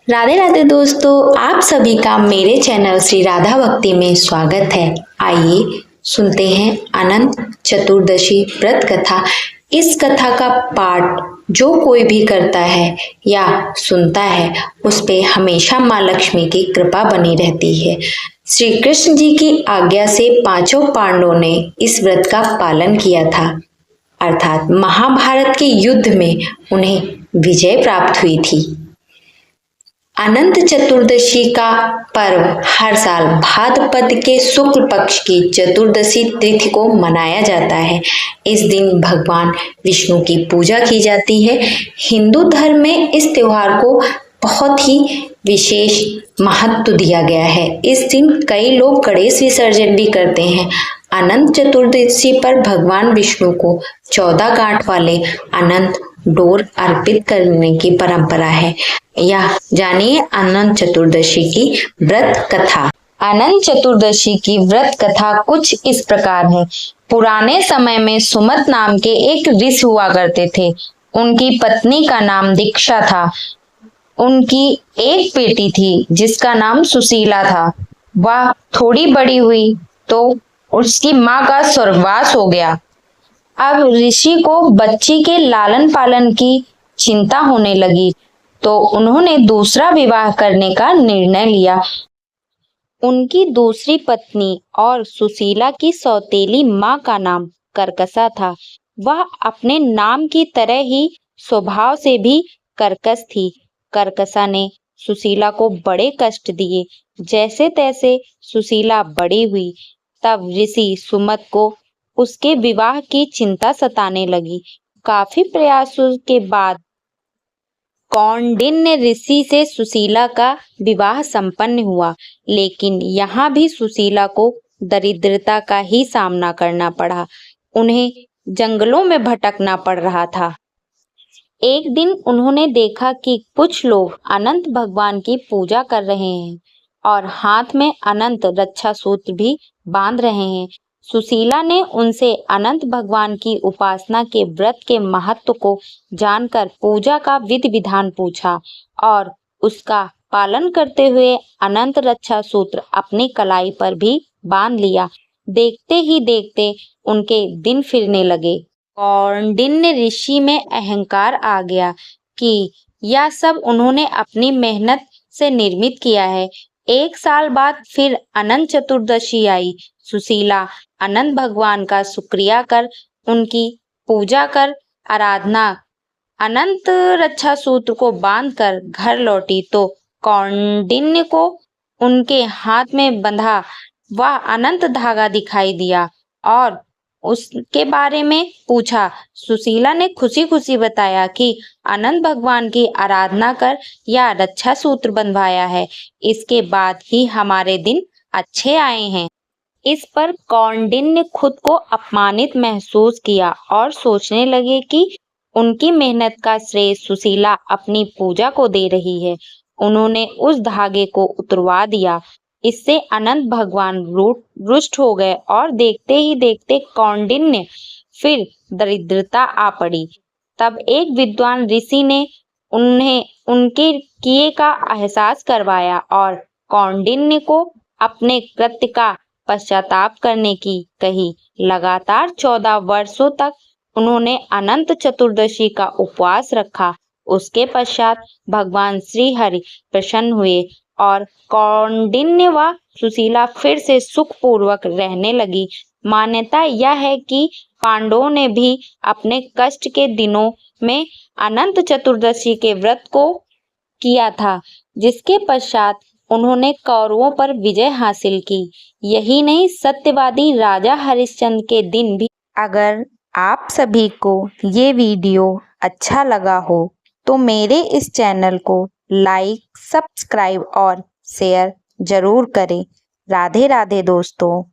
राधे राधे दोस्तों, आप सभी का मेरे चैनल श्री राधा भक्ति में स्वागत है। आइए सुनते हैं अनंत चतुर्दशी व्रत कथा। इस कथा का पाठ जो कोई भी करता है या सुनता है उस पे हमेशा माँ लक्ष्मी की कृपा बनी रहती है। श्री कृष्ण जी की आज्ञा से पांचों पांडवों ने इस व्रत का पालन किया था, अर्थात महाभारत के युद्ध में उन्हें विजय प्राप्त हुई थी। अनंत चतुर्दशी का पर्व हर साल भाद्रपद के शुक्ल पक्ष की चतुर्दशी तिथि को मनाया जाता है। इस दिन भगवान विष्णु की पूजा की जाती है। हिंदू धर्म में इस त्योहार को बहुत ही विशेष महत्व दिया गया है। इस दिन कई लोग गणेश विसर्जन भी करते हैं। अनंत चतुर्दशी पर भगवान विष्णु को 14 गांठ वाले अनंत डोर अर्पित करने की परंपरा है। यह जानिए अनंत चतुर्दशी की व्रत कथा। अनंत चतुर्दशी की व्रत कथा कुछ इस प्रकार है। पुराने समय में सुमत नाम के एक ऋषि हुआ करते थे। उनकी पत्नी का नाम दीक्षा था। उनकी एक बेटी थी जिसका नाम सुशीला था। वह थोड़ी बड़ी हुई तो उसकी माँ का स्वर्गवास हो गया। अब ऋषि को बच्ची के लालन पालन की चिंता होने लगी तो उन्होंने दूसरा विवाह करने का निर्णय लिया। उनकी दूसरी पत्नी और सुशीला की सौतेली माँ का नाम कर्कसा था। वह अपने नाम की तरह ही स्वभाव से भी कर्कश थी। कर्कसा ने सुशीला को बड़े कष्ट दिए। जैसे तैसे सुशीला बड़ी हुई तब ऋषि सुमत को उसके विवाह की चिंता सताने लगी। काफी प्रयासों के बाद कौंडिन्य ऋषि से सुशीला का विवाह संपन्न हुआ, लेकिन यहाँ भी सुशीला को दरिद्रता का ही सामना करना पड़ा। उन्हें जंगलों में भटकना पड़ रहा था। एक दिन उन्होंने देखा कि कुछ लोग अनंत भगवान की पूजा कर रहे हैं और हाथ में अनंत रक्षा सूत्र भी बांध रहे हैं। सुशीला ने उनसे अनंत भगवान की उपासना के व्रत के महत्व को जानकर पूजा का विधि विधान पूछा और उसका पालन करते हुए अनंत रक्षा सूत्र अपनी कलाई पर भी बांध लिया। देखते ही देखते उनके दिन फिरने लगे। कौंडिन्य ऋषि में अहंकार आ गया कि यह सब उन्होंने अपनी मेहनत से निर्मित किया है। एक साल बाद फिर अनंत चतुर्दशी आई। सुशीला अनंत भगवान का शुक्रिया कर उनकी पूजा कर आराधना अनंत रक्षा सूत्र को बांधकर घर लौटी तो कौंडिन्य को उनके हाथ में बंधा वह अनंत धागा दिखाई दिया और उसके बारे में पूछा। सुशीला ने खुशी खुशी बताया कि अनंत भगवान की आराधना कर या रक्षा सूत्र बंधवाया है। इसके बाद ही हमारे दिन अच्छे आए हैं। इस पर कौंडिन्य खुद को अपमानित महसूस किया और सोचने लगे कि उनकी मेहनत का श्रेय सुशीला अपनी पूजा को दे रही है। उन्होंने उस धागे को उतरवा दिया। इससे अनंत भगवान रुष्ट हो गए और देखते ही देखते कौंडिन्य फिर दरिद्रता आ पड़ी। तब एक विद्वान ऋषि ने उन्हें उनके किए का एहसास करवाया और कौंडिन्य को अपने कृत्य का पश्चाताप करने की कही। लगातार 14 वर्षों तक उन्होंने अनंत चतुर्दशी का उपवास रखा। उसके पश्चात भगवान श्री हरि प्रसन्न हुए और कौंडिन्य व सुशीला फिर से सुखपूर्वक रहने लगी। मान्यता यह है कि पांडवों ने भी अपने कष्ट के दिनों में अनंत चतुर्दशी के व्रत को किया था, जिसके पश्चात उन्होंने कौरवों पर विजय हासिल की। यही नहीं, सत्यवादी राजा हरिश्चंद्र के दिन भी। अगर आप सभी को ये वीडियो अच्छा लगा हो तो मेरे इस चैनल को लाइक, सब्सक्राइब और शेयर जरूर करें। राधे राधे दोस्तों।